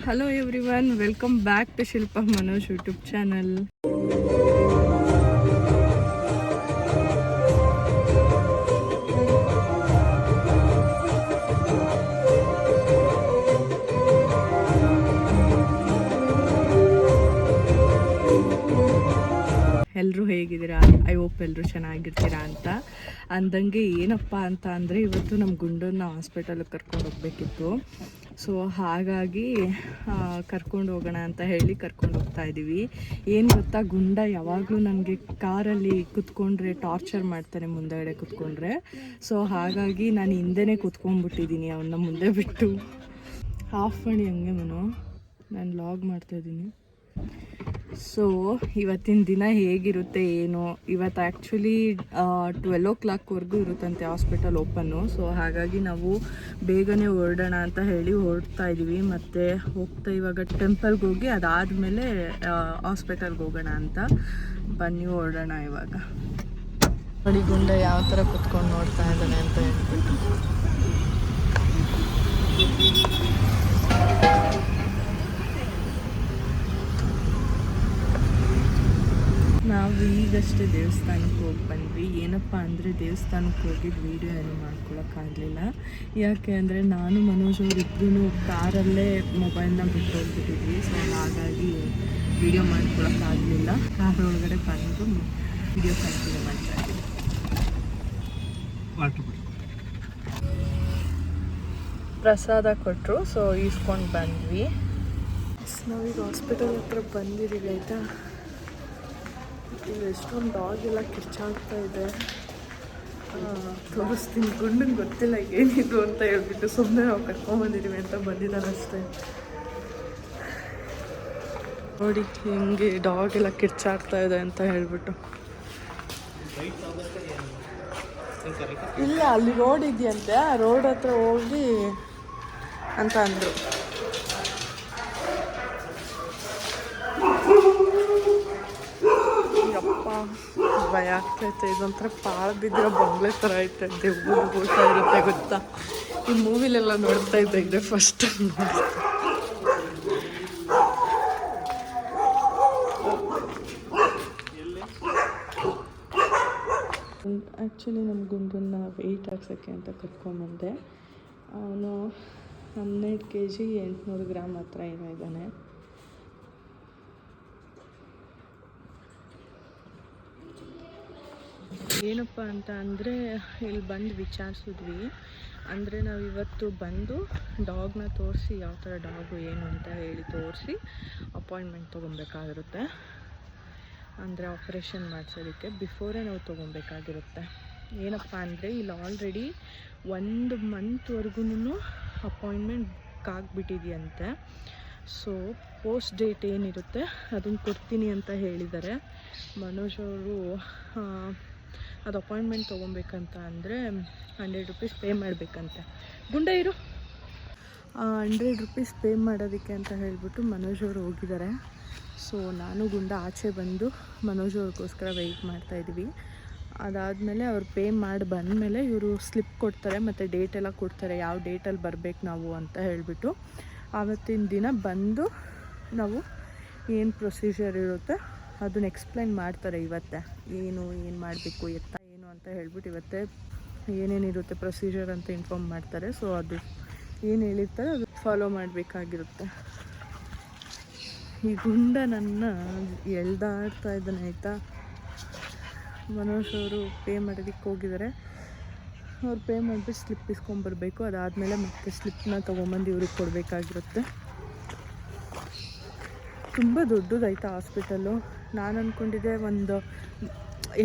Hello everyone, welcome back to Shilpa Manoj YouTube channel. ಎಲ್ಲರೂ ಹೇಗಿದ್ದೀರಾ? I hope ಎಲ್ಲರೂ ಚೆನ್ನಾಗಿರ್ತೀರಾ ಅಂತ ಅಂದಂಗೆ ಏನಪ್ಪ ಅಂತ ಅಂದರೆ ಇವತ್ತು ನಮ್ಮ ಗುಂಡನ್ನ ಹಾಸ್ಪಿಟಲ್ಗೆ ಕರ್ಕೊಂಡು ಹೋಗಬೇಕಿತ್ತು. ಸೊ ಹಾಗಾಗಿ ಕರ್ಕೊಂಡು ಹೋಗೋಣ ಅಂತ ಹೇಳಿ ಕರ್ಕೊಂಡು ಹೋಗ್ತಾ ಇದ್ದೀವಿ. ಏನು ಗೊತ್ತಾ, ಗುಂಡ ಯಾವಾಗಲೂ ನನಗೆ ಕಾರಲ್ಲಿ ಕುತ್ಕೊಂಡ್ರೆ ಟಾರ್ಚರ್ ಮಾಡ್ತಾನೆ ಮುಂದೆಗಡೆ ಕುತ್ಕೊಂಡ್ರೆ. ಸೊ ಹಾಗಾಗಿ ನಾನು ಹಿಂದೆನೇ ಕುತ್ಕೊಂಡ್ಬಿಟ್ಟಿದ್ದೀನಿ ಅವನ್ನ ಮುಂದೆ ಬಿಟ್ಟು. ಆಫ್ ಮಾಡಿ ಹಂಗೆ ನಾನು ಲಾಗ್ ಮಾಡ್ತಾಯಿದ್ದೀನಿ. ಸೊ ಇವತ್ತಿನ ದಿನ ಹೇಗಿರುತ್ತೆ ಏನು, ಇವತ್ತು ಆ್ಯಕ್ಚುಲಿ 12 o'clockವರೆಗೂ ಇರುತ್ತಂತೆ ಹಾಸ್ಪಿಟಲ್ ಓಪನ್ನು. ಸೊ ಹಾಗಾಗಿ ನಾವು ಬೇಗನೆ ಹೊರಡೋಣ ಅಂತ ಹೇಳಿ ಹೊರಡ್ತಾ ಇದ್ದೀವಿ. ಮತ್ತು ಹೋಗ್ತಾ ಇವಾಗ ಟೆಂಪಲ್ಗೆ ಹೋಗಿ ಅದಾದಮೇಲೆ ಹಾಸ್ಪಿಟಲ್ಗೆ ಹೋಗೋಣ ಅಂತ. ಬನ್ನಿ ಹೊರಡೋಣ ಇವಾಗ. ನೋಡಿ ಗುಂಡ ಯಾವ ಥರ ಕುತ್ಕೊಂಡು ನೋಡ್ತಾ ಇದ್ದಾನೆ ಅಂತ ಹೇಳ್ಬಿಟ್ಟು. ನಾವು ಈಗಷ್ಟೇ ದೇವಸ್ಥಾನಕ್ಕೆ ಹೋಗಿ ಬಂದ್ವಿ. ಏನಪ್ಪ ಅಂದರೆ ದೇವಸ್ಥಾನಕ್ಕೆ ಹೋಗಿದ್ದು ವೀಡಿಯೋ ಏನು ಮಾಡ್ಕೊಳಕ್ಕಾಗಲಿಲ್ಲ. ಯಾಕೆ ಅಂದರೆ ನಾನು ಮನೋಜ್ ಅವರಿಬ್ಬರೂ ಕಾರಲ್ಲೇ ಮೊಬೈಲ್ನ ಬಿಟ್ಟು ಹೋಗ್ಬಿಟ್ಟಿದ್ವಿ. ಸೊ ಹಾಗಾಗಿ ವೀಡಿಯೋ ಮಾಡ್ಕೊಳಕ್ಕಾಗಲಿಲ್ಲ. ಕಾರ್ ಒಳಗಡೆ ಬಂದು ವೀಡಿಯೋ ಕಂಟಿನ್ಯೂ ಮಾಡ್ತಾ ಇದ್ದೀವಿ. ಪ್ರಸಾದ ಕೊಟ್ಟರು, ಸೊ ಈಸ್ಕೊಂಡು ಬಂದ್ವಿ. ನಾವೀಗ ಹಾಸ್ಪಿಟಲ್ ಹತ್ರ ಬಂದಿದ್ದೀವಿ ಆಯಿತಾ. ಇಲ್ಲಿ ಎಷ್ಟೊಂದು ಡಾಗ್ ಎಲ್ಲ ಕಿರ್ಚಾಡ್ತಾ ಇದೆ. ತೋರಿಸ್ತೀನಿ. ಗುಂಡಂಗೆ ಗೊತ್ತಿಲ್ಲ ಏನಿದು ಅಂತ ಹೇಳ್ಬಿಟ್ಟು ಸುಮ್ಮನೆ ನಾವು ಕರ್ಕೊಂಡ್ಬಂದಿದ್ದೀವಿ ಅಂತ ಬಂದಿದ್ದಾನೆ ಅಷ್ಟೇ. ನೋಡಿ ಹಿಂಗೆ ಡಾಗ್ ಎಲ್ಲ ಕಿರ್ಚಾಡ್ತಾ ಇದೆ ಅಂತ ಹೇಳ್ಬಿಟ್ಟು. ಇಲ್ಲ ಅಲ್ಲಿ ರೋಡ್ ಇದೆಯಂತೆ, ಆ ರೋಡ್ ಹತ್ರ ಹೋಗಿ ಅಂತ ಅಂದರು. ಭಯ ಆಗ್ತೈತೆ. ಇದೊಂಥರ ಪಾಳು ಬಿದ್ದಿರೋ ಬಂಗ್ಲೆ ಥರ ಐತೆ. ದೆವ್ವ ಊಟ ಇರುತ್ತೆ ಗೊತ್ತಾ. ಈ ಮೂವಿಲೆಲ್ಲ ನೋಡ್ತಾ ಇದ್ದೆ, ಇದೆ ಫಸ್ಟ್ ನೋಡಿ. ಆ್ಯಕ್ಚುಲಿ ನಮ್ಮ ಗುಂಡನ್ನ ವೆಯ್ಟ್ ಹಾಕ್ಸೋಕ್ಕೆ ಅಂತ ಕರ್ಕೊಂಬಂದೆ. ಅವನು 12 kg 800 ಗ್ರಾಮ್ ಹತ್ರ ಏನೋ ಇದ್ದಾನೆ. ಏನಪ್ಪ ಅಂತ ಅಂದರೆ ಇಲ್ಲಿ ಬಂದು ವಿಚಾರಿಸಿದ್ವಿ. ಅಂದರೆ ನಾವು ಇವತ್ತು ಬಂದು ಡಾಗ್ನ ತೋರಿಸಿ ಯಾವ ಥರ ಡಾಗು ಏನು ಅಂತ ಹೇಳಿ ತೋರಿಸಿ ಅಪಾಯಿಂಟ್ಮೆಂಟ್ ತೊಗೊಬೇಕಾಗಿರುತ್ತೆ. ಅಂದರೆ ಆಪ್ರೇಷನ್ ಮಾಡಿಸೋದಕ್ಕೆ ಬಿಫೋರೇ ನಾವು ತೊಗೊಬೇಕಾಗಿರುತ್ತೆ. ಏನಪ್ಪ ಅಂದರೆ ಇಲ್ಲಿ ಆಲ್ರೆಡಿ 1 ಮಂತ್ವರೆಗೂ ಅಪಾಯಿಂಟ್ಮೆಂಟ್ ಆಗಿಬಿಟ್ಟಿದೆಯಂತೆ. ಸೊ ಪೋಸ್ಟ್ ಡೇಟ್ ಏನಿರುತ್ತೆ ಅದನ್ನು ಕೊಡ್ತೀನಿ ಅಂತ ಹೇಳಿದ್ದಾರೆ ಮನೋಜ್ ಅವರು. ಅದು ಅಪಾಯಿಂಟ್ಮೆಂಟ್ ತೊಗೊಬೇಕಂತ ಅಂದರೆ 100 rupees ಪೇ ಮಾಡಬೇಕಂತೆ. ಗುಂಡ ಇರು. 100 rupees ಪೇ ಮಾಡೋದಕ್ಕೆ ಅಂತ ಹೇಳಿಬಿಟ್ಟು ಮನೋಜ್ ಅವರು ಹೋಗಿದ್ದಾರೆ. ಸೊ ನಾನು ಗುಂಡ ಆಚೆ ಬಂದು ಮನೋಜ್ ಅವ್ರಿಗೋಸ್ಕರ ವೆಯ್ಟ್ ಮಾಡ್ತಾಯಿದ್ವಿ. ಅದಾದಮೇಲೆ ಅವ್ರು ಪೇ ಮಾಡಿ ಬಂದಮೇಲೆ ಇವರು ಸ್ಲಿಪ್ ಕೊಡ್ತಾರೆ ಮತ್ತು ಡೇಟೆಲ್ಲ ಕೊಡ್ತಾರೆ, ಯಾವ ಡೇಟಲ್ಲಿ ಬರಬೇಕು ನಾವು ಅಂತ ಹೇಳಿಬಿಟ್ಟು. ಆವತ್ತಿನ ದಿನ ಬಂದು ನಾವು ಏನು ಪ್ರೊಸೀಜರ್ ಇರುತ್ತೆ ಅದನ್ನ ಎಕ್ಸ್ಪ್ಲೈನ್ ಮಾಡ್ತಾರೆ. ಇವತ್ತೇ ಏನು ಮಾಡಬೇಕು ಎತ್ತ ಏನು ಅಂತ ಹೇಳ್ಬಿಟ್ಟು ಇವತ್ತೇ ಏನೇನಿರುತ್ತೆ ಪ್ರೊಸೀಜರ್ ಅಂತ ಇನ್ಫಾರ್ಮ್ ಮಾಡ್ತಾರೆ. ಸೊ ಅದು ಏನು ಹೇಳಿರ್ತಾರೆ ಅದು ಫಾಲೋ ಮಾಡಬೇಕಾಗಿರುತ್ತೆ. ಈ ಗುಂಡ ನನ್ನ ಎಳ್ದಾಡ್ತಾ ಇದ್ದಾನೆ ಆಯಿತಾ. ಮನೋಜ್ ಅವರು ಪೇ ಮಾಡೋದಕ್ಕೆ ಹೋಗಿದ್ದಾರೆ. ಅವ್ರು ಪೇ ಮಾಡಿಬಿಟ್ಟು ಸ್ಲಿಪ್ ಇಸ್ಕೊಂಬರ್ಬೇಕು. ಅದಾದಮೇಲೆ ಮತ್ತೆ ಸ್ಲಿಪ್ನ ತೊಗೊಂಬಂದು ಇವ್ರಿಗೆ ಕೊಡಬೇಕಾಗಿರುತ್ತೆ. ತುಂಬ ದೊಡ್ಡದಾಯ್ತಾ ಹಾಸ್ಪಿಟಲು. ನಾನು ಅಂದ್ಕೊಂಡಿದ್ದೆ ಒಂದು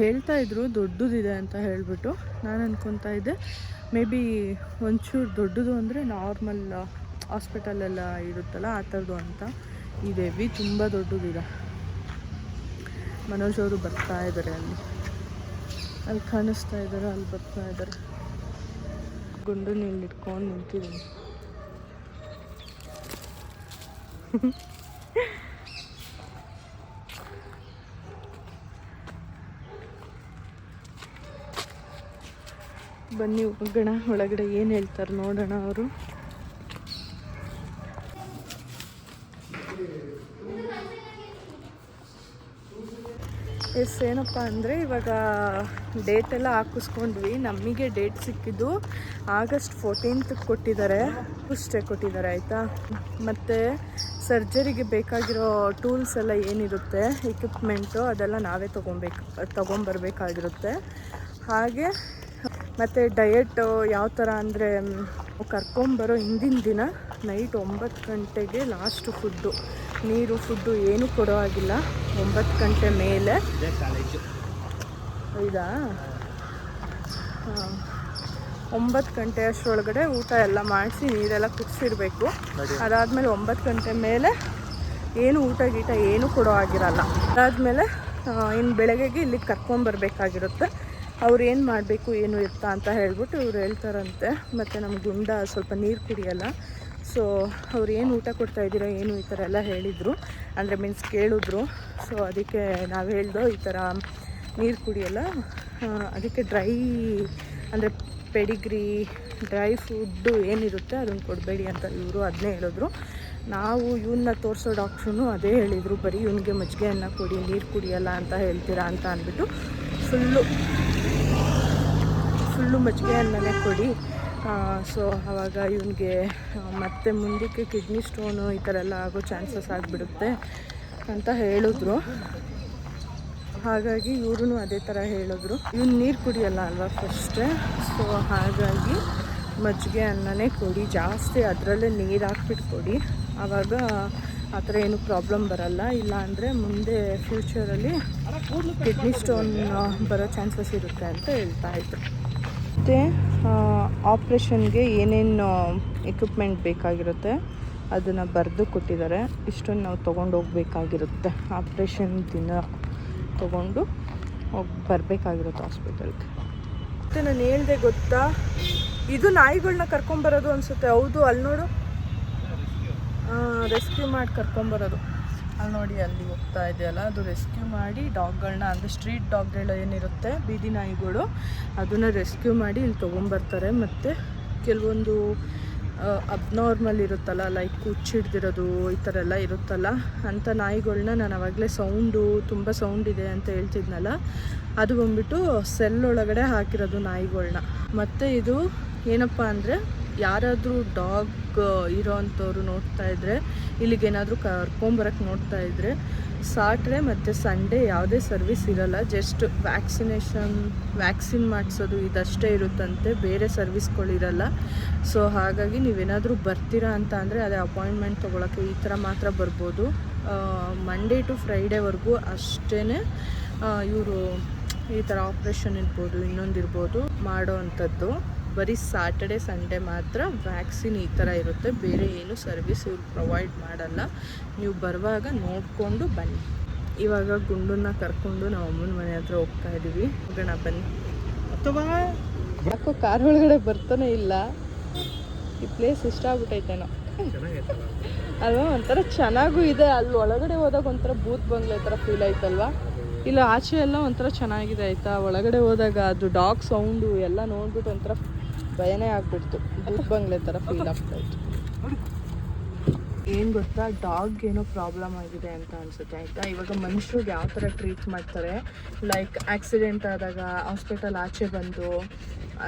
ಹೇಳ್ತಾಯಿದ್ರು ದೊಡ್ಡದಿದೆ ಅಂತ ಹೇಳಿಬಿಟ್ಟು. ನಾನು ಅಂದ್ಕೊತಾ ಇದ್ದೆ ಮೇ ಬಿ ಒಂಚೂರು ದೊಡ್ಡದು ಅಂದರೆ ನಾರ್ಮಲ್ ಹಾಸ್ಪಿಟಲೆಲ್ಲ ಇರುತ್ತಲ್ಲ ಆ ಥರದ್ದು ಅಂತ. ಇದೆ ವಿ ತುಂಬ ದೊಡ್ಡದಿದೆ. ಮನೋಜ್ ಅವರು ಬರ್ತಾ ಇದ್ದಾರೆ, ಅಲ್ಲಿ ಕಾಣಿಸ್ತಾ ಇದ್ದಾರೆ, ಅಲ್ಲಿ ಬರ್ತಾ ಇದ್ದಾರೆ. ಗುಂಡು ಇಲ್ಲಿ ಇಟ್ಕೊಂಡು ನಿಂತಿದ್ದೀನಿ. ಬನ್ನಿ ಹೋಗೋಣ ಒಳಗಡೆ ಏನು ಹೇಳ್ತಾರೆ ನೋಡೋಣ ಅವರು. ಎಸ್ ಏನಪ್ಪ ಅಂದರೆ ಇವಾಗ ಡೇಟ್ ಎಲ್ಲ ಹಾಕಿಸ್ಕೊಂಡ್ವಿ. ನಮಗೆ ಡೇಟ್ ಸಿಕ್ಕಿದ್ದು ಆಗಸ್ಟ್ 14th ಕೊಟ್ಟಿದ್ದಾರೆ, ಅಷ್ಟೇ ಕೊಟ್ಟಿದ್ದಾರೆ ಆಯಿತಾ. ಮತ್ತು ಸರ್ಜರಿಗೆ ಬೇಕಾಗಿರೋ ಟೂಲ್ಸ್ ಎಲ್ಲ ಏನಿರುತ್ತೆ, ಎಕ್ವಿಪ್ಮೆಂಟು ಅದೆಲ್ಲ ನಾವೇ ತೊಗೊಂಬರ್ಬೇಕಾಗಿರುತ್ತೆ. ಹಾಗೆ ಮತ್ತು ಡಯೆಟ್ಟು ಯಾವ ಥರ ಅಂದರೆ ಕರ್ಕೊಂಬರೋ ಹಿಂದಿನ ದಿನ ನೈಟ್ 9 ಗಂಟೆಗೆ ಲಾಸ್ಟ್ ಫುಡ್ಡು, ನೀರು ಫುಡ್ಡು ಏನೂ ಕೊಡೋ ಆಗಿಲ್ಲ. 9 ಗಂಟೆ ಮೇಲೆ ಹೌದಾ? ಹಾಂ, 9 ಗಂಟೆ ಅಷ್ಟರೊಳಗಡೆ ಊಟ ಎಲ್ಲ ಮಾಡಿಸಿ ನೀರೆಲ್ಲ ಕುದಿಸಿರ್ಬೇಕು. ಅದಾದಮೇಲೆ 9 ಗಂಟೆ ಮೇಲೆ ಏನು ಊಟ ಗೀಟ ಏನೂ ಕೊಡೋ ಆಗಿರಲ್ಲ. ಅದಾದಮೇಲೆ ಇನ್ನು ಬೆಳಗ್ಗೆಗೆ ಇಲ್ಲಿಗೆ ಕರ್ಕೊಂಬರ್ಬೇಕಾಗಿರುತ್ತೆ. ಅವ್ರು ಏನು ಮಾಡಬೇಕು ಏನು ಇರ್ತಾ ಅಂತ ಹೇಳ್ಬಿಟ್ಟು ಇವ್ರು ಹೇಳ್ತಾರಂತೆ. ಮತ್ತು ನಮ್ಮ ಗುಂಡ ಸ್ವಲ್ಪ ನೀರು ಕುಡಿಯಲ್ಲ. ಸೊ ಅವ್ರು ಏನು ಊಟ ಕೊಡ್ತಾಯಿದ್ದೀರೋ ಏನು ಈ ಥರ ಎಲ್ಲ ಹೇಳಿದರು, ಅಂದರೆ ಮೀನ್ಸ್ ಕೇಳಿದ್ರು. ಸೊ ಅದಕ್ಕೆ ನಾವು ಹೇಳ್ದೋ ಈ ಥರ ನೀರು ಕುಡಿಯಲ್ಲ, ಅದಕ್ಕೆ ಡ್ರೈ ಅಂದರೆ ಪೆಡಿಗ್ರಿ ಡ್ರೈ ಫುಡ್ಡು ಏನಿರುತ್ತೆ ಅದನ್ನು ಕೊಡಬೇಡಿ ಅಂತ ಇವರು ಅದನ್ನೇ ಹೇಳಿದ್ರು. ನಾವು ಇವನ್ನ ತೋರಿಸೋ ಡಾಕ್ಟ್ರೂ ಅದೇ ಹೇಳಿದರು, ಬರೀ ಇವನಿಗೆ ಮಜ್ಜಿಗೆ ಅನ್ನ ಕೊಡಿ, ನೀರು ಕುಡಿಯಲ್ಲ ಅಂತ ಹೇಳ್ತೀರಾ ಅಂತ ಅಂದ್ಬಿಟ್ಟು ಫುಲ್ಲು ಮಜ್ಜಿಗೆ ಅನ್ನನೇ ಕೊಡಿ. ಸೊ ಆವಾಗ ಇವನಿಗೆ ಮತ್ತೆ ಮುಂದಕ್ಕೆ ಕಿಡ್ನಿ ಸ್ಟೋನು ಈ ಥರ ಎಲ್ಲ ಆಗೋ ಚಾನ್ಸಸ್ ಆಗಿಬಿಡುತ್ತೆ ಅಂತ ಹೇಳಿದ್ರು. ಹಾಗಾಗಿ ಇವ್ರೂ ಅದೇ ಥರ ಹೇಳಿದ್ರು. ಇವ್ನು ನೀರು ಕುಡಿಯಲ್ಲ ಅಲ್ವಾ ಫಸ್ಟೇ, ಸೊ ಹಾಗಾಗಿ ಮಜ್ಜಿಗೆ ಅನ್ನನೇ ಕೊಡಿ, ಜಾಸ್ತಿ ಅದರಲ್ಲೇ ನೀರು ಹಾಕ್ಬಿಟ್ಟು ಕೊಡಿ. ಆವಾಗ ಆ ಥರ ಏನು ಪ್ರಾಬ್ಲಮ್ ಬರಲ್ಲ. ಇಲ್ಲ ಅಂದರೆ ಮುಂದೆ ಫ್ಯೂಚರಲ್ಲಿ ಕಿಡ್ನಿ ಸ್ಟೋನ್ ಬರೋ ಚಾನ್ಸಸ್ ಇರುತ್ತೆ ಅಂತ ಹೇಳ್ತಾಯಿದ್ರು. ಮತ್ತು ಆಪ್ರೇಷನ್ಗೆ ಏನೇನು ಎಕ್ವಿಪ್ಮೆಂಟ್ ಬೇಕಾಗಿರುತ್ತೆ ಅದನ್ನು ಬರೆದು ಕೊಟ್ಟಿದ್ದಾರೆ. ಇಷ್ಟನ್ನು ನಾವು ತೊಗೊಂಡೋಗ್ಬೇಕಾಗಿರುತ್ತೆ. ಆಪ್ರೇಷನ್ ದಿನ ತೊಗೊಂಡು ಬರಬೇಕಾಗಿರುತ್ತೆ ಹಾಸ್ಪಿಟಲ್ಗೆ. ಮತ್ತು ನಾನು ಹೇಳ್ದೆ ಗೊತ್ತಾ, ಇದು ನಾಯಿಗಳನ್ನ ಕರ್ಕೊಂಬರೋದು ಅನಿಸುತ್ತೆ. ಹೌದು, ಅಲ್ಲಿ ನೋಡು, ರೆಸ್ಕ್ಯೂ ಮಾಡಿ ಕರ್ಕೊಂಬರೋದು. ಅಲ್ಲಿ ನೋಡಿ, ಅಲ್ಲಿ ಹೋಗ್ತಾ ಇದೆಯಲ್ಲ, ಅದು ರೆಸ್ಕ್ಯೂ ಮಾಡಿ ಡಾಗ್ಗಳನ್ನ, ಅಂದರೆ ಸ್ಟ್ರೀಟ್ ಡಾಗ್ಗಳು ಏನಿರುತ್ತೆ ಬೀದಿ ನಾಯಿಗಳು, ಅದನ್ನು ರೆಸ್ಕ್ಯೂ ಮಾಡಿ ಇಲ್ಲಿ ತೊಗೊಂಬರ್ತಾರೆ. ಮತ್ತು ಕೆಲವೊಂದು ಅಬ್ನಾರ್ಮಲ್ ಇರುತ್ತಲ್ಲ, ಲೈಕ್ ಹುಚ್ಚಿಡ್ದಿರೋದು ಈ ಥರ ಎಲ್ಲ ಇರುತ್ತಲ್ಲ, ಅಂಥ ನಾಯಿಗಳನ್ನ ನಾನು ಆವಾಗಲೇ ತುಂಬ ಸೌಂಡ್ ಇದೆ ಅಂತ ಹೇಳ್ತಿದ್ನಲ್ಲ, ಅದು ಬಂದ್ಬಿಟ್ಟು ಸೆಲ್ ಒಳಗಡೆ ಹಾಕಿರೋದು ನಾಯಿಗಳನ್ನ. ಮತ್ತು ಇದು ಏನಪ್ಪ ಅಂದರೆ ಯಾರಾದರೂ ಡಾಗ್ ಇರೋ ಅಂಥವ್ರು ನೋಡ್ತಾ ಇದ್ದರೆ, ಇಲ್ಲಿಗೇನಾದರೂ ಕರ್ಕೊಂಬರಕ್ಕೆ ನೋಡ್ತಾ ಇದ್ದರೆ, ಸಾಟರ್ಡೆ ಮತ್ತು ಸಂಡೇ ಯಾವುದೇ ಸರ್ವಿಸ್ ಇರೋಲ್ಲ. ಜಸ್ಟ್ ವ್ಯಾಕ್ಸಿನ್ ಮಾಡಿಸೋದು ಇದಷ್ಟೇ ಇರುತ್ತಂತೆ, ಬೇರೆ ಸರ್ವಿಸ್ಗಳಿರಲ್ಲ. ಸೊ ಹಾಗಾಗಿ ನೀವೇನಾದರೂ ಬರ್ತೀರಾ ಅಂತ ಅಂದರೆ ಅದೇ ಅಪಾಯಿಂಟ್ಮೆಂಟ್ ತೊಗೊಳಕ್ಕೆ ಈ ಥರ ಮಾತ್ರ ಬರ್ಬೋದು. ಮಂಡೇ ಟು ಫ್ರೈಡೇವರೆಗೂ ಅಷ್ಟೇ ಇವರು ಈ ಥರ ಆಪ್ರೇಷನ್ ಇರ್ಬೋದು, ಇನ್ನೊಂದಿರ್ಬೋದು ಮಾಡೋ ಅಂಥದ್ದು. ಬರೀ ಸಾಟರ್ಡೆ ಸಂಡೇ ಮಾತ್ರ ವ್ಯಾಕ್ಸಿನ್ ಈ ಥರ ಇರುತ್ತೆ, ಬೇರೆ ಏನು ಸರ್ವಿಸ್ ಇವ್ರು ಪ್ರೊವೈಡ್ ಮಾಡಲ್ಲ. ನೀವು ಬರುವಾಗ ನೋಡಿಕೊಂಡು ಬನ್ನಿ. ಇವಾಗ ಗುಂಡನ್ನ ಕರ್ಕೊಂಡು ನಾವು ಅಮ್ಮನ ಮನೆ ಹತ್ರ ಹೋಗ್ತಾ ಇದ್ದೀವಿ. ಹೋಗೋಣ ಬನ್ನಿ. ಅಥವಾ ಯಾಕೋ ಕಾರ್ ಒಳಗಡೆ ಬರ್ತಾನೆ ಇಲ್ಲ. ಈ ಪ್ಲೇಸ್ ಇಷ್ಟ ಆಗ್ಬಿಟ್ಟೈತೇನೋ ಅಲ್ವಾ? ಒಂಥರ ಚೆನ್ನಾಗೂ ಇದೆ. ಅಲ್ಲಿ ಒಳಗಡೆ ಹೋದಾಗ ಒಂಥರ ಬೂತ್ ಬಂಗ್ಲೆ ಥರ ಫೀಲ್ ಆಯ್ತಲ್ವಾ? ಇಲ್ಲ ಆಚೆ ಎಲ್ಲ ಒಂಥರ ಚೆನ್ನಾಗಿದೆ ಆಯಿತಾ. ಒಳಗಡೆ ಹೋದಾಗ ಅದು ಡಾಗ್ ಸೌಂಡು ಎಲ್ಲ ನೋಡ್ಬಿಟ್ಟು ಒಂಥರ ಭಯನೇ ಆಗ್ಬಿಡ್ತು, ಬೂತ್ ಬಂಗ್ಲೆ ಥರ ಫೀಲ್ ಆಗ್ತಾಯಿತ್ತು. ಏನು ಗೊತ್ತಾ, ಡಾಗ್ ಏನೋ ಪ್ರಾಬ್ಲಮ್ ಆಗಿದೆ ಅಂತ ಅನಿಸುತ್ತೆ ಆಯಿತಾ. ಇವಾಗ ಮನುಷ್ಯರಿಗೆ ಯಾವ ಥರ ಟ್ರೀಟ್ ಮಾಡ್ತಾರೆ, ಲೈಕ್ ಆಕ್ಸಿಡೆಂಟ್ ಆದಾಗ ಹಾಸ್ಪಿಟಲ್ ಆಚೆ ಬಂದು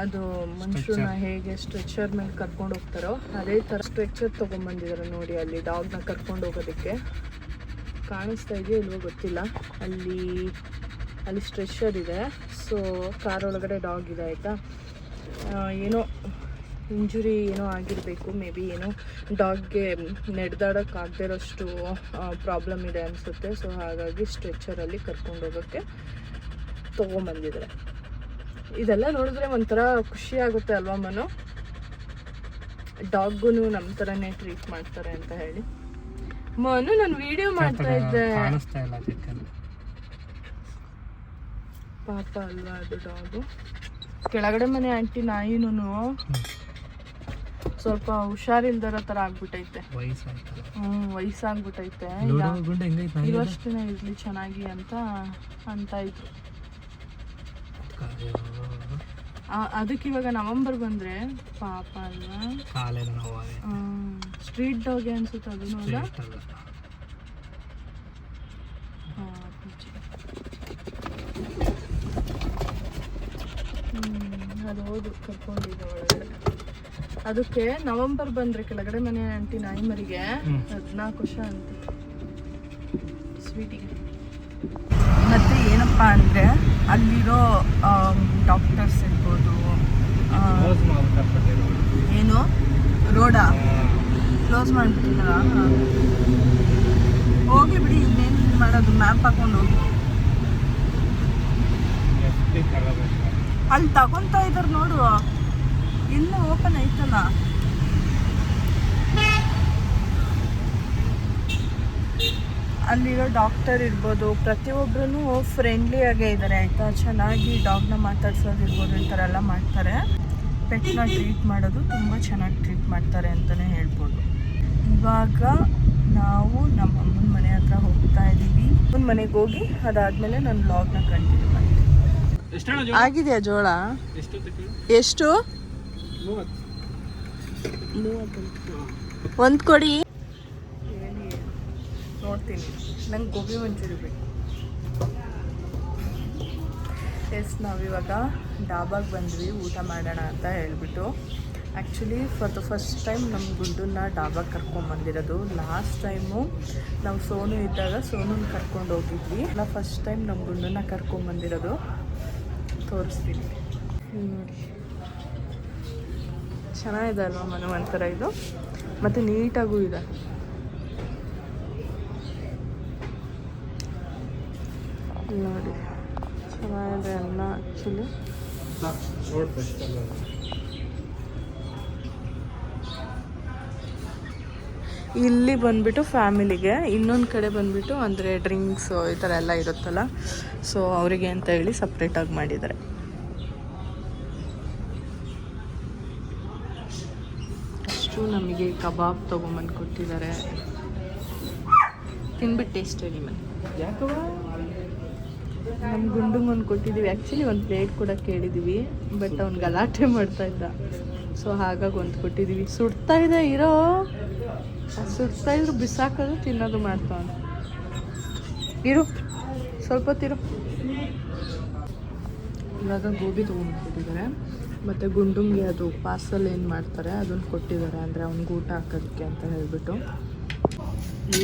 ಅದು ಮನುಷ್ಯರನ್ನ ಹೇಗೆ ಸ್ಟ್ರೆಚರ್ ಮೇಲೆ ಕರ್ಕೊಂಡು ಹೋಗ್ತಾರೋ ಅದೇ ಥರ ಸ್ಟ್ರೆಚರ್ ತೊಗೊಂಬಂದಿದ್ದಾರೆ ನೋಡಿ. ಅಲ್ಲಿ ಡಾಗ್ನ ಕರ್ಕೊಂಡು ಹೋಗೋದಕ್ಕೆ ಕಾಣಿಸ್ತಾ ಇದೆಯೋ ಇಲ್ವೋ ಗೊತ್ತಿಲ್ಲ. ಅಲ್ಲಿ ಸ್ಟ್ರೆಚರ್ ಇದೆ. ಸೊ ಕಾರ್ ಒಳಗಡೆ ಡಾಗ್ ಇದೆ ಆಯಿತಾ. ಏನೋ ಇಂಜುರಿ ಏನೋ ಆಗಿರಬೇಕು, ಮೇ ಬಿ ಏನೋ ಡಾಗ್ಗೆ ನಡೆದಾಡೋಕ್ಕಾಗದೇ ಇರೋಷ್ಟು ಪ್ರಾಬ್ಲಮ್ ಇದೆ ಅನಿಸುತ್ತೆ. ಸೊ ಹಾಗಾಗಿ ಸ್ಟ್ರೆಚರಲ್ಲಿ ಕರ್ಕೊಂಡು ಹೋಗೋಕ್ಕೆ ತೊಗೊಂಬಂದಿದ್ದಾರೆ. ಇದೆಲ್ಲ ನೋಡಿದ್ರೆ ಒಂಥರ ಖುಷಿ ಆಗುತ್ತೆ ಅಲ್ವಾ ಮನು? ಡಾಗ್ಗೂ ನಮ್ಮ ಥರನೇ ಟ್ರೀಟ್ ಮಾಡ್ತಾರೆ ಅಂತ ಹೇಳಿ. ಮನು, ನಾನು ವಿಡಿಯೋ ಮಾಡ್ತಾ ಇದ್ದೆ, ಪಾಪ ಅಲ್ವಾ ಅದು ಡಾಗು. ಕೆಳಗಡೆ ಮನೆ ಆಂಟಿ ನಾಯಿನೂ ಸ್ವಲ್ಪ ಹುಷಾರಿಲ್ದಿರೋ ಥರ ಆಗ್ಬಿಟ್ಟೈತೆ. ವಯಸ್ಸಾಗ್ಬಿಟ್ಟೈತೆ. ಇವಷ್ಟು ಇರ್ಲಿ ಚೆನ್ನಾಗಿ ಅಂತ ಇದ್ರು. ಅದಕ್ಕೆ ಇವಾಗ ನವೆಂಬರ್ ಬಂದರೆ ಪಾಪ ಅಲ್ವಾ. ಸ್ಟ್ರೀಟ್ ಡಾಗೆ ಅನ್ಸುತ್ತೆ ಅದು. ಅದು ಹೌದು ಕರ್ಕೊಂಡಿದ್ದೆ ಒಳಗಡೆ. ಅದಕ್ಕೆ ನವೆಂಬರ್ ಬಂದರೆ ಕೆಳಗಡೆ ಮನೆ ಆಂಟಿ ನಾಯಿ ಮರಿಗೆ 14 ವರ್ಷ ಅಂತ ಸ್ವೀಟಿಗೆ. ಮತ್ತು ಏನಪ್ಪ ಅಂದರೆ ಅಲ್ಲಿರೋ ಡಾಕ್ಟರ್ಸ್ ಇರ್ಬೋದು, ಏನು ರೋಡಾ ಕ್ಲೋಸ್ ಮಾಡಿಬಿಟ್ಟಿದ್ದಾರ. ಹೋಗಿ ಬಿಡಿ, ಇನ್ನೇನು ಮಾಡೋದು, ಮ್ಯಾಪ್ ಹಾಕೊಂಡು ಹೋಗಿ. ಅಲ್ಲಿ ತಗೊತಾ ಇದ್ದಾರೆ ನೋಡು, ಇನ್ನೂ ಓಪನ್ ಐತಲ್ಲ. ಅಲ್ಲಿರೋ ಡಾಕ್ಟರ್ ಇರ್ಬೋದು, ಪ್ರತಿಯೊಬ್ಬರೂ ಫ್ರೆಂಡ್ಲಿಯಾಗೇ ಇದ್ದಾರೆ ಆಯಿತಾ. ಚೆನ್ನಾಗಿ ಡಾಗ್ನ ಮಾತಾಡ್ಸೋದಿರ್ಬೋದು, ಈ ಥರ ಎಲ್ಲ ಮಾಡ್ತಾರೆ. ಪೆಟ್ನ ಟ್ರೀಟ್ ಮಾಡೋದು ತುಂಬ ಚೆನ್ನಾಗಿ ಟ್ರೀಟ್ ಮಾಡ್ತಾರೆ ಅಂತಲೇ ಹೇಳ್ಬೋದು. ಇವಾಗ ನಾವು ನಮ್ಮ ಅಮ್ಮನ ಮನೆ ಹತ್ರ ಹೋಗ್ತಾ ಇದ್ದೀವಿ. ಅಮ್ಮನ ಮನೆಗೆ ಹೋಗಿ ಅದಾದಮೇಲೆ ನನ್ನ ವ್ಲಾಗ್ನ ಕಂಟಿನ್ಯೂ ಮಾಡ್ತೀನಿ. ಆಗಿದೆಯಾ ಜೋಳ? ಎಷ್ಟು? 30 ಒಂದು ಕೊಡಿ. ಹೇಳಿ ನೋಡ್ತೀನಿ. ನಂಗೆ ಗೋಬಿ ಮಂಚೂರಿ ಬೇಕು. ನಾವಿವಾಗ ಡಾಬಾಗೆ ಬಂದ್ವಿ ಊಟ ಮಾಡೋಣ ಅಂತ ಹೇಳ್ಬಿಟ್ಟು. Actually for the first time ನಮ್ಮ ಗುಂಡನ್ನ ಡಾಬಾಗೆ ಕರ್ಕೊಂಬಂದಿರೋದು. ಲಾಸ್ಟ್ ಟೈಮು ನಾವು ಸೋನು ಇದ್ದಾಗ ಸೋನನ್ನ ಕರ್ಕೊಂಡು ಹೋಗಿದ್ವಿ. ಫಸ್ಟ್ ಟೈಮ್ ನಮ್ಮ ಗುಂಡನ್ನ ಕರ್ಕೊಂಬಂದಿರೋದು. ತೋರಿಸ್ತೀನಿ ನೋಡಿ. ಚೆನ್ನಾಗಿದೆ ಅಲ್ವಾ ಮನೆ ಒಂಥರ ಇದು, ಮತ್ತು ನೀಟಾಗೂ ಇದೆ. ನೋಡಿ ಚೆನ್ನಾಗಿದೆ ಅಲ್ಲ ಆ್ಯಕ್ಚುಲಿ. ಇಲ್ಲಿ ಬಂದುಬಿಟ್ಟು ಫ್ಯಾಮಿಲಿಗೆ, ಇನ್ನೊಂದು ಕಡೆ ಬಂದುಬಿಟ್ಟು ಅಂದರೆ ಡ್ರಿಂಕ್ಸು ಈ ಥರ ಎಲ್ಲ ಇರುತ್ತಲ್ಲ, ಸೊ ಅವರಿಗೆ ಅಂತ ಹೇಳಿ ಸಪ್ರೇಟಾಗಿ ಮಾಡಿದ್ದಾರೆ. ಅಷ್ಟು ನಮಗೆ ಕಬಾಬ್ ತೊಗೊಂಬಂದು ಕೊಟ್ಟಿದ್ದಾರೆ. ತಿನ್ಬಿಟ್ಟು ಟೇಸ್ಟ್ ಹೇಳಿ ಮನೆ. ಯಾಕವ ನಮ್ಮ ಗುಂಡುಂಗೆ ಒಂದು ಕೊಟ್ಟಿದ್ದೀವಿ. ಆ್ಯಕ್ಚುಲಿ ಒಂದು ಪ್ಲೇಟ್ ಕೂಡ ಕೇಳಿದ್ದೀವಿ, ಬಟ್ ಅವ್ನು ಗಲಾಟೆ ಮಾಡ್ತಾಯಿದ್ದ, ಸೊ ಹಾಗಾಗಿ ಒಂದು ಕೊಟ್ಟಿದ್ದೀವಿ. ಸುಡ್ತಾ ಇದೆ ಇರೋ, ಸುಡ್ತಾ ಇದ್ರು ಬಿಸಾಕೋದು ತಿನ್ನೋದು ಮಾಡ್ತಾವನು. ಇರು ಸ್ವಲ್ಪ ಹೊತ್ತಿರು. ಇವಾಗ ಗೋಬಿ ತೊಗೊಂಡ್ಬಿಟ್ಟಿದ್ದಾರೆ, ಮತ್ತು ಗುಂಡುಂಗೆ ಅದು ಪಾರ್ಸಲ್ ಏನು ಮಾಡ್ತಾರೆ ಅದನ್ನು ಕೊಟ್ಟಿದ್ದಾರೆ, ಅಂದರೆ ಅವ್ನಿಗೆ ಊಟ ಹಾಕೋದಕ್ಕೆ ಅಂತ ಹೇಳಿಬಿಟ್ಟು.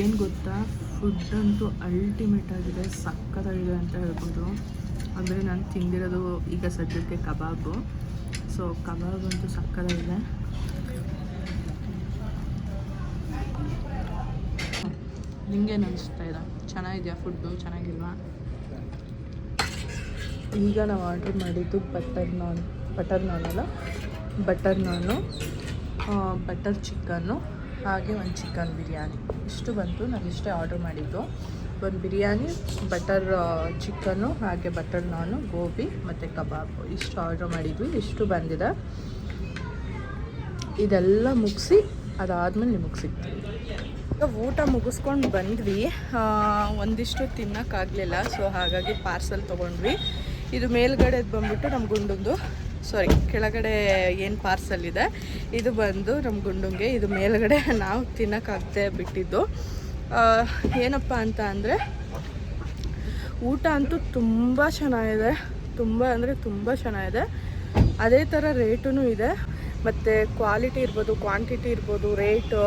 ಏನು ಗೊತ್ತಾ, ಫುಡ್ ಅಂತೂ ಅಲ್ಟಿಮೇಟ್ ಆಗಿದೆ, ಸಕ್ಕತ್ತಾಗಿದೆ ಅಂತ ಹೇಳ್ಬೋದು. ಅಂದರೆ ನಾನು ತಿಂದಿರೋದು ಈಗ ಸದ್ಯಕ್ಕೆ ಕಬಾಬು, ಸೊ ಕಬಾಬ್ ಅಂತೂ ಸಕ್ಕತ್ತಾಗಿದೆ. ನಿಂಗೇನು ಅನಿಸ್ತಾ ಇದೆ? ಚೆನ್ನಾಗಿದೆಯಾ ಫುಡ್ಡು? ಚೆನ್ನಾಗಿಲ್ವಾ? ಈಗ ನಾವು ಆರ್ಡ್ರ್ ಮಾಡಿದ್ದು ಬಟರ್ ನಾನ್ ಅಲ್ಲ, ಬಟರ್ ನಾನು, ಬಟರ್ ಚಿಕನ್ನು, ಹಾಗೆ ಒಂದು ಚಿಕನ್ ಬಿರಿಯಾನಿ. ಇಷ್ಟು ಬಂತು. ನಾನು ಇಷ್ಟೇ ಆರ್ಡ್ರ್ ಮಾಡಿದ್ದು. ಒಂದು ಬಿರಿಯಾನಿ, ಬಟರ್ ಚಿಕನ್ನು, ಹಾಗೆ ಬಟರ್ ನಾನು, ಗೋಬಿ ಮತ್ತು ಕಬಾಬು ಇಷ್ಟು ಆರ್ಡ್ರ್ ಮಾಡಿದ್ವಿ. ಇಷ್ಟು ಬಂದಿದೆ. ಇದೆಲ್ಲ ಮುಗಿಸಿ ಅದಾದಮೇಲೆ ನಿಮಗೆ ಸಿಗ್ತೀವಿ. ಊಟ ಮುಗಿಸ್ಕೊಂಡು ಬಂದ್ವಿ. ಒಂದಿಷ್ಟು ತಿನ್ನೋಕ್ಕಾಗಲಿಲ್ಲ, ಸೊ ಹಾಗಾಗಿ ಪಾರ್ಸಲ್ ತೊಗೊಂಡ್ವಿ. ಇದು ಮೇಲ್ಗಡೆದು ಬಂದ್ಬಿಟ್ಟು ನಮ್ಮ ಗುಂಡುಂದು, ಕೆಳಗಡೆ ಏನು ಪಾರ್ಸಲ್ ಇದೆ ಇದು ಬಂದು ನಮ್ಮ ಗುಂಡುಂಗೆ. ಇದು ಮೇಲ್ಗಡೆ ನಾವು ತಿನ್ನೋಕ್ಕಾಗದೆ ಬಿಟ್ಟಿದ್ದು. ಏನಪ್ಪ ಅಂತ ಅಂದರೆ ಊಟ ಅಂತೂ ತುಂಬ ಚೆನ್ನಾಗಿದೆ, ತುಂಬ ಅಂದರೆ ತುಂಬ ಚೆನ್ನಾಗಿದೆ. ಅದೇ ಥರ ರೇಟೂ ಇದೆ, ಮತ್ತು ಕ್ವಾಲಿಟಿ ಇರ್ಬೋದು, ಕ್ವಾಂಟಿಟಿ ಇರ್ಬೋದು, ರೇಟು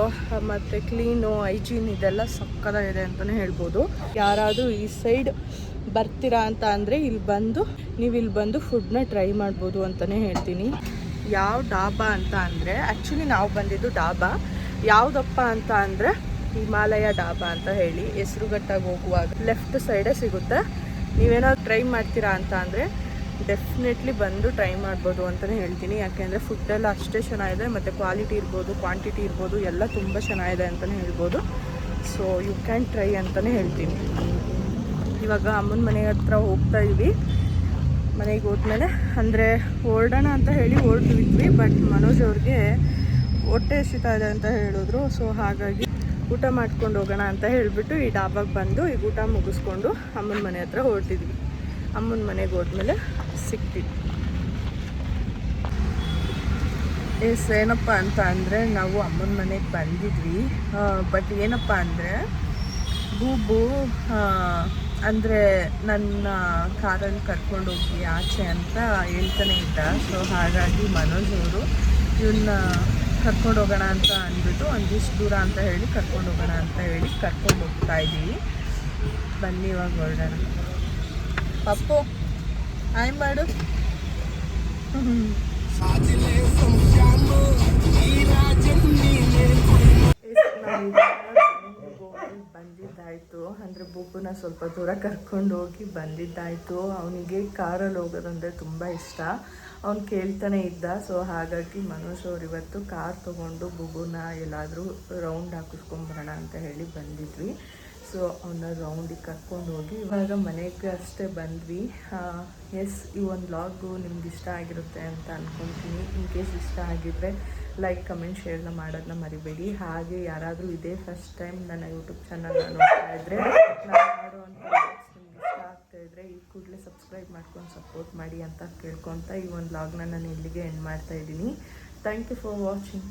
ಮತ್ತು ಕ್ಲೀನು, ಹೈಜೀನ್ ಇದೆಲ್ಲ ಸಕ್ಕತ್ತಾಗಿದೆ ಅಂತಲೇ ಹೇಳ್ಬೋದು. ಯಾರಾದರೂ ಈ ಸೈಡ್ ಬರ್ತೀರಾ ಅಂತ ಅಂದರೆ ನೀವು ಇಲ್ಲಿ ಬಂದು ಫುಡ್ನ ಟ್ರೈ ಮಾಡ್ಬೋದು ಅಂತಲೇ ಹೇಳ್ತೀನಿ. ಯಾವ ಡಾಬಾ ಅಂತ ಅಂದರೆ, ಆ್ಯಕ್ಚುಲಿ ನಾವು ಬಂದಿದ್ದು ಡಾಬಾ ಯಾವುದಪ್ಪ ಅಂತ ಅಂದರೆ ಹಿಮಾಲಯ ಡಾಬಾ ಅಂತ ಹೇಳಿ. ಹೆಸರುಘಟ್ಟಾಗಿ ಹೋಗುವಾಗ ಲೆಫ್ಟ್ ಸೈಡೇ ಸಿಗುತ್ತೆ. ನೀವೇನಾದ್ರು ಟ್ರೈ ಮಾಡ್ತೀರಾ ಅಂತ ಅಂದರೆ ಡೆಫಿನೆಟ್ಲಿ ಬಂದು ಟ್ರೈ ಮಾಡ್ಬೋದು ಅಂತಲೇ ಹೇಳ್ತೀನಿ. ಯಾಕೆಂದರೆ ಫುಡ್ಡೆಲ್ಲ ಅಷ್ಟೇ ಚೆನ್ನಾಗಿದೆ, ಮತ್ತು ಕ್ವಾಲಿಟಿ ಇರ್ಬೋದು, ಕ್ವಾಂಟಿಟಿ ಇರ್ಬೋದು, ಎಲ್ಲ ತುಂಬ ಚೆನ್ನಾಗಿದೆ ಅಂತಲೇ ಹೇಳ್ಬೋದು. ಸೊ ಯು ಕ್ಯಾನ್ ಟ್ರೈ ಅಂತಲೇ ಹೇಳ್ತೀನಿ. ಇವಾಗ ಅಮ್ಮನ ಮನೆ ಹತ್ರ ಹೋಗ್ತಾ ಇದ್ವಿ. ಮನೆಗೆ ಹೋದ್ಮೇಲೆ ಅಂದರೆ ಹೊರಡೋಣ ಅಂತ ಹೇಳಿ ಹೊರಟಿದ್ವಿ, ಬಟ್ ಮನೋಜ್ ಅವ್ರಿಗೆ ಹೊಟ್ಟೆ ಹಸಿತಾ ಇದೆ ಅಂತ ಹೇಳಿದ್ರು. ಸೊ ಹಾಗಾಗಿ ಊಟ ಮಾಡ್ಕೊಂಡು ಹೋಗೋಣ ಅಂತ ಹೇಳಿಬಿಟ್ಟು ಈ ಡಾಬಾಗೆ ಬಂದು ಈಗ ಊಟ ಮುಗಿಸ್ಕೊಂಡು ಅಮ್ಮನ ಮನೆ ಹತ್ರ ಹೊರಟಿದ್ವಿ. ಅಮ್ಮನ ಮನೆಗೆ ಹೋದ್ಮೇಲೆ ಸಿಗ್ತಿದ್ವಿ. ಏನಪ್ಪ ಅಂತ ಅಂದರೆ ನಾವು ಅಮ್ಮನ ಮನೆಗೆ ಬಂದಿದ್ವಿ, ಬಟ್ ಏನಪ್ಪ ಅಂದರೆ ಬೂಬು ಅಂದರೆ ನನ್ನ ಕಾರಲ್ಲಿ ಕರ್ಕೊಂಡೋಗಿ ಆಚೆ ಅಂತ ಹೇಳ್ತಾನೆ ಇದ್ದ. ಸೊ ಹಾಗಾಗಿ ಮನೋಜ್ ಅವರು ಇವನ್ನ ಕರ್ಕೊಂಡು ಹೋಗೋಣ ಅಂತ ಅಂದ್ಬಿಟ್ಟು ಒಂದಿಷ್ಟು ದೂರ ಅಂತ ಹೇಳಿ ಕರ್ಕೊಂಡು ಹೋಗೋಣ ಅಂತ ಹೇಳಿ ಕರ್ಕೊಂಡು ಹೋಗ್ತಾ ಇದ್ದೀವಿ. ಬನ್ನಿ ಇವಾಗ ಹೊರಡೋಣ. ಪಪ್ಪು ಹಾಯ್ ಮಾಡು. ಬಂದಿದ್ದಾಯಿತು ಅಂದರೆ ಬುಬ್ಬುನ ಸ್ವಲ್ಪ ದೂರ ಕರ್ಕೊಂಡು ಹೋಗಿ ಬಂದಿದ್ದಾಯಿತು. ಅವನಿಗೆ ಕಾರಲ್ಲಿ ಹೋಗೋದಂದರೆ ತುಂಬ ಇಷ್ಟ. ಅವ್ನು ಕೇಳ್ತಾನೆ ಇದ್ದ. ಸೊ ಹಾಗಾಗಿ ಮನೋಜ್ ಅವ್ರು ಇವತ್ತು ಕಾರ್ ತೊಗೊಂಡು ಬುಬ್ಬುನ ಎಲ್ಲಾದರೂ ರೌಂಡ್ ಹಾಕಿಸ್ಕೊಂಬರೋಣ ಅಂತ ಹೇಳಿ ಬಂದಿದ್ವಿ. ಸೊ ಅವನ್ನ ರೌಂಡಿಗೆ ಕರ್ಕೊಂಡು ಹೋಗಿ ಇವಾಗ ಮನೆಗೆ ಅಷ್ಟೇ ಬಂದ್ವಿ. ಎಸ್, ಈ ಒಂದು ವ್ಲಾಗು ನಿಮ್ಗೆ ಇಷ್ಟ ಆಗಿರುತ್ತೆ ಅಂತ ಅಂದ್ಕೊತೀನಿ. ಇನ್ ಕೇಸ್ ಇಷ್ಟ ಆಗಿದ್ದರೆ ಲೈಕ್, ಕಮೆಂಟ್, ಶೇರ್ನ ಮಾಡೋದನ್ನ ಮರಿಬೇಡಿ. ಹಾಗೆ ಯಾರಾದರೂ ಇದೇ ಫಸ್ಟ್ ಟೈಮ್ ನನ್ನ ಯೂಟ್ಯೂಬ್ ಚಾನಲ್ನ ನೋಡ್ತಾ ಇದ್ದರೆ, ನಾನು ಮಾಡುವಂಥ ವ್ಲಾಗ್ಸ್ ನಿಮ್ಗೆ ಇಷ್ಟ ಆಗ್ತಾಯಿದ್ರೆ ಈ ಕೂಡಲೇ ಸಬ್ಸ್ಕ್ರೈಬ್ ಮಾಡ್ಕೊಂಡು ಸಪೋರ್ಟ್ ಮಾಡಿ ಅಂತ ಕೇಳ್ಕೊತ ಈ ಒಂದು ವ್ಲಾಗ್ನ ನಾನು ಇಲ್ಲಿಗೆ ಎಂಡ್ ಮಾಡ್ತಾಯಿದ್ದೀನಿ. Thank you for watching.